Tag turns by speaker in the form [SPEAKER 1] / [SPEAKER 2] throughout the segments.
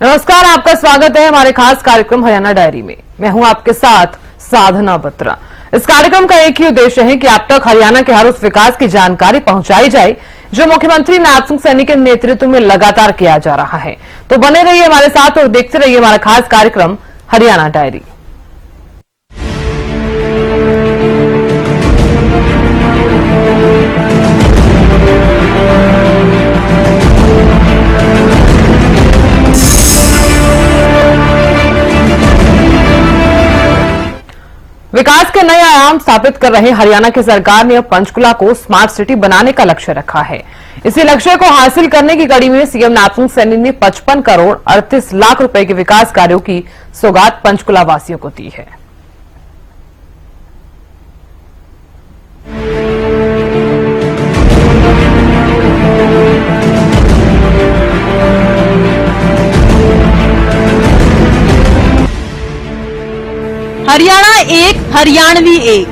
[SPEAKER 1] नमस्कार, आपका स्वागत है हमारे खास कार्यक्रम हरियाणा डायरी में। मैं हूं आपके साथ साधना बत्रा। इस कार्यक्रम का एक ही उद्देश्य है कि आप तक हरियाणा के हर उस विकास की जानकारी पहुंचाई जाए जो मुख्यमंत्री नायब सिंह सैनी के नेतृत्व में लगातार किया जा रहा है। तो बने रहिए हमारे साथ और देखते रहिए हमारा खास कार्यक्रम हरियाणा डायरी। विकास के नए आयाम स्थापित कर रहे हरियाणा की सरकार ने अब पंचकुला को स्मार्ट सिटी बनाने का लक्ष्य रखा है। इसी लक्ष्य को हासिल करने की कड़ी में सीएम नायब सिंह सैनी ने 55 करोड़ 38 लाख रुपए के विकास कार्यों की सौगात पंचकुला वासियों को दी है।
[SPEAKER 2] हरियाणा एक, हरियाणवी एक।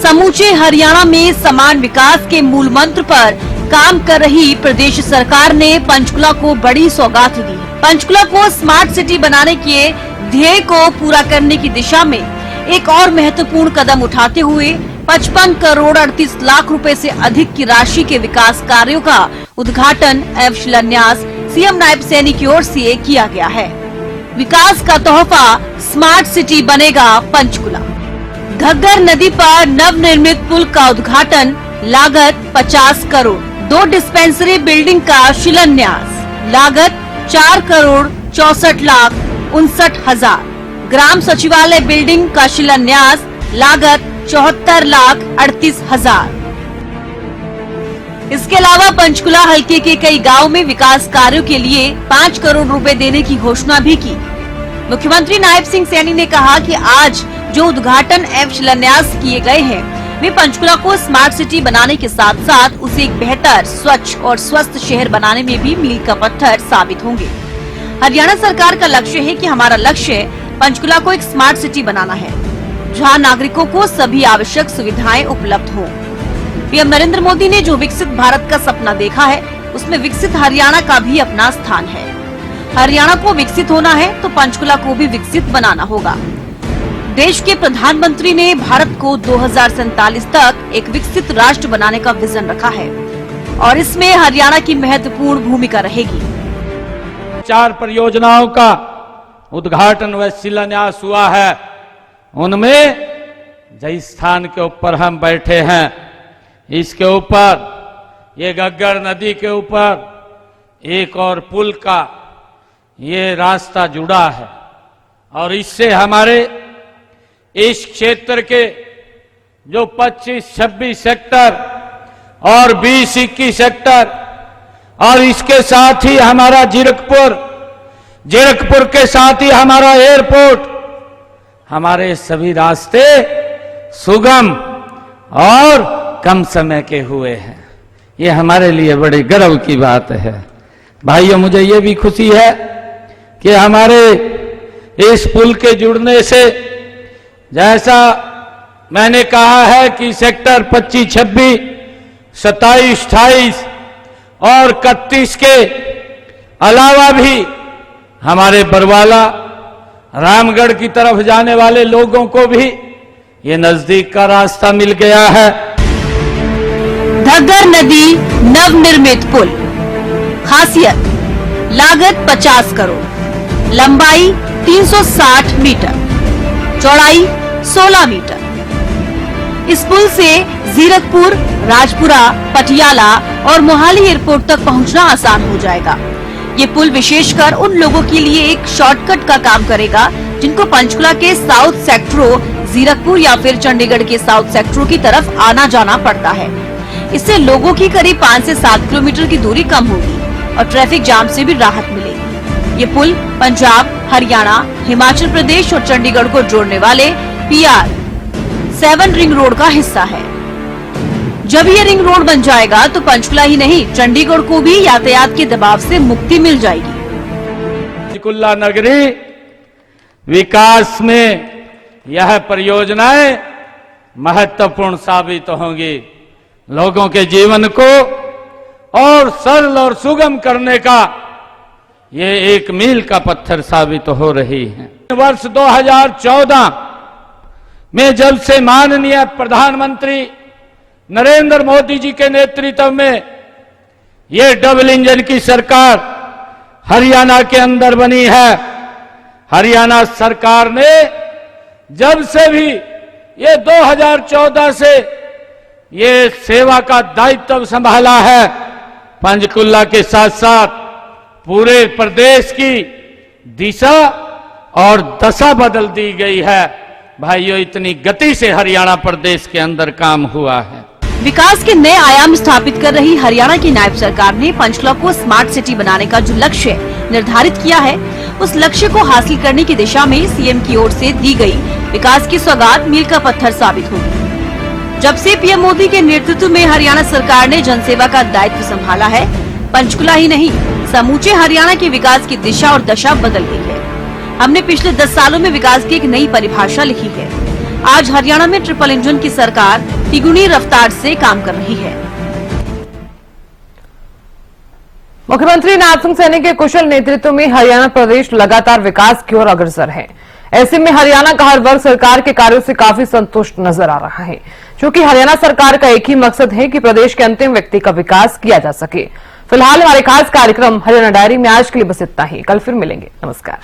[SPEAKER 2] समूचे हरियाणा में समान विकास के मूल मंत्र पर काम कर रही प्रदेश सरकार ने पंचकुला को बड़ी सौगात दी। पंचकुला को स्मार्ट सिटी बनाने के ध्येय को पूरा करने की दिशा में एक और महत्वपूर्ण कदम उठाते हुए 55 करोड़ 38 लाख रुपए से अधिक की राशि के विकास कार्यों का उद्घाटन एवं शिलान्यास सीएम नायब सैनी की ओर से किया गया है। विकास का तोहफा स्मार्ट सिटी बनेगा पंचकुला। घग्गर नदी पर नवनिर्मित पुल का उद्घाटन, लागत 50 करोड़। 2 डिस्पेंसरी बिल्डिंग का शिलान्यास, लागत 4 करोड़ 64 लाख 59 हजार। ग्राम सचिवालय बिल्डिंग का शिलान्यास, लागत 74 लाख 38 हजार। इसके अलावा पंचकुला हलके के कई गांव में विकास कार्यों के लिए 5 करोड़ रुपए देने की घोषणा भी की। मुख्यमंत्री नायब सिंह सैनी ने कहा कि आज जो उद्घाटन एवं शिलान्यास किए गए हैं वे पंचकुला को स्मार्ट सिटी बनाने के साथ साथ उसे एक बेहतर, स्वच्छ और स्वस्थ शहर बनाने में भी मील का पत्थर साबित होंगे। हरियाणा सरकार का लक्ष्य है कि हमारा लक्ष्य पंचकुला को एक स्मार्ट सिटी बनाना है जहाँ नागरिकों को सभी आवश्यक सुविधाएं उपलब्ध हों। पीएम नरेंद्र मोदी ने जो विकसित भारत का सपना देखा है उसमें विकसित हरियाणा का भी अपना स्थान है। हरियाणा को विकसित होना है तो पंचकुला को भी विकसित बनाना होगा। देश के प्रधानमंत्री ने भारत को 2047 तक एक विकसित राष्ट्र बनाने का विजन रखा है और इसमें हरियाणा की महत्वपूर्ण भूमिका रहेगी।
[SPEAKER 3] 4 परियोजनाओं का उद्घाटन व शिलान्यास हुआ है। उनमें जिस स्थान के ऊपर हम बैठे हैं इसके ऊपर, ये घग्गर नदी के ऊपर एक और पुल का ये रास्ता जुड़ा है और इससे हमारे इस क्षेत्र के जो 25-26 सेक्टर और 20-21 सेक्टर और इसके साथ ही हमारा जीरकपुर के साथ ही हमारा एयरपोर्ट, हमारे सभी रास्ते सुगम और कम समय के हुए हैं। ये हमारे लिए बड़े गर्व की बात है। भाइयों, मुझे ये भी खुशी है कि हमारे इस पुल के जुड़ने से, जैसा मैंने कहा है कि सेक्टर 25, 26, 27, 28 और 31 के अलावा भी हमारे बरवाला, रामगढ़ की तरफ जाने वाले लोगों को भी ये नजदीक का रास्ता मिल गया है।
[SPEAKER 2] घग्गर नदी नवनिर्मित पुल, खासियत, लागत 50 करोड़, लंबाई 360 मीटर, चौड़ाई 16 मीटर। इस पुल से जीरकपुर, राजपुरा, पटियाला और मोहाली एयरपोर्ट तक पहुंचना आसान हो जाएगा। ये पुल विशेषकर उन लोगों के लिए एक शॉर्टकट का काम करेगा जिनको पंचकुला के साउथ सेक्टरों, जीरकपुर या फिर चंडीगढ़ के साउथ सेक्टरों की तरफ आना जाना पड़ता है। इससे लोगों की करीब 5 से 7 किलोमीटर की दूरी कम होगी और ट्रैफिक जाम से भी राहत मिलेगी। ये पुल पंजाब, हरियाणा, हिमाचल प्रदेश और चंडीगढ़ को जोड़ने वाले PR 7 रिंग रोड का हिस्सा है। जब ये रिंग रोड बन जाएगा तो पंचकुला ही नहीं, चंडीगढ़ को भी यातायात के दबाव से मुक्ति मिल जाएगी।
[SPEAKER 3] पंचकुला नगरी विकास में यह परियोजनाएं महत्वपूर्ण साबित होंगी। लोगों के जीवन को और सरल और सुगम करने का ये एक मील का पत्थर साबित हो रही है। वर्ष 2014 में जब से माननीय प्रधानमंत्री नरेंद्र मोदी जी के नेतृत्व में ये डबल इंजन की सरकार हरियाणा के अंदर बनी है, हरियाणा सरकार ने जब से भी ये 2014 से ये सेवा का दायित्व संभाला है, पंचकुला के साथ साथ पूरे प्रदेश की दिशा और दशा बदल दी गई है। भाइयों, इतनी गति से हरियाणा प्रदेश के अंदर काम हुआ है।
[SPEAKER 2] विकास के नए आयाम स्थापित कर रही हरियाणा की नायब सरकार ने पंचकुला को स्मार्ट सिटी बनाने का जो लक्ष्य निर्धारित किया है, उस लक्ष्य को हासिल करने की दिशा में सीएम की ओर से दी गई विकास की सौगात मील का पत्थर साबित होगी। जब से पीएम मोदी के नेतृत्व में हरियाणा सरकार ने जनसेवा का दायित्व संभाला है, पंचकुला ही नहीं समूचे हरियाणा के विकास की दिशा और दशा बदल गई है। हमने पिछले 10 सालों में विकास की एक नई परिभाषा लिखी है। आज हरियाणा में ट्रिपल इंजन की सरकार तिगुनी रफ्तार से काम कर रही है।
[SPEAKER 1] मुख्यमंत्री नायब सिंह सैनी के कुशल नेतृत्व में हरियाणा प्रदेश लगातार विकास की ओर अग्रसर है। ऐसे में हरियाणा का हर वर्ग सरकार के कार्यों से काफी संतुष्ट नजर आ रहा है, क्योंकि हरियाणा सरकार का एक ही मकसद है कि प्रदेश के अंतिम व्यक्ति का विकास किया जा सके। फिलहाल हमारे खास कार्यक्रम हरियाणा डायरी में आज के लिए बस इतना ही। कल फिर मिलेंगे। नमस्कार।